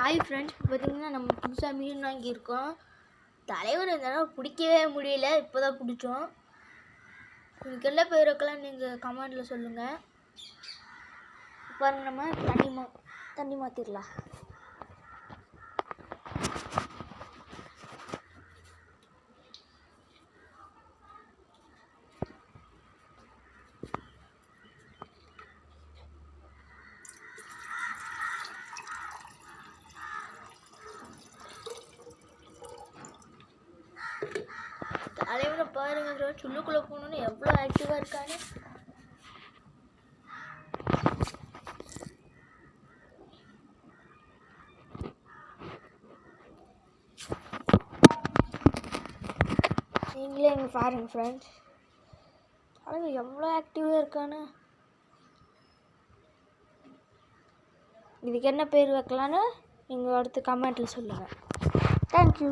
Hi friends, பார்த்தீங்கன்னா நம்ம புதுசாக மீன் வாங்கியிருக்கோம். தலைவர் இருந்தாலும் பிடிக்கவே முடியல, இப்போ தான் பிடிச்சோம். உங்களுக்கு என்ன பேர் வைக்கலாம் நீங்கள் கமெண்டில் சொல்லுங்கள். பாருங்கள், நம்ம தண்ணி மாற்றிடலாம். தலைவனை பாருங்க ஃப்ரெண்ட்ஸ், உள்ளுக்குள்ளே போகணுன்னு எவ்வளோ ஆக்டிவாக இருக்கான்னு. நீங்களே இங்கே பாருங்க ஃப்ரெண்ட்ஸ், தலைவன் எவ்வளோ ஆக்டிவாக இருக்கான்னு. இதுக்கு என்ன பேர் வைக்கலான்னு நீங்கள் அடுத்து கமெண்ட்டில் சொல்லுங்கள். தேங்க்யூ.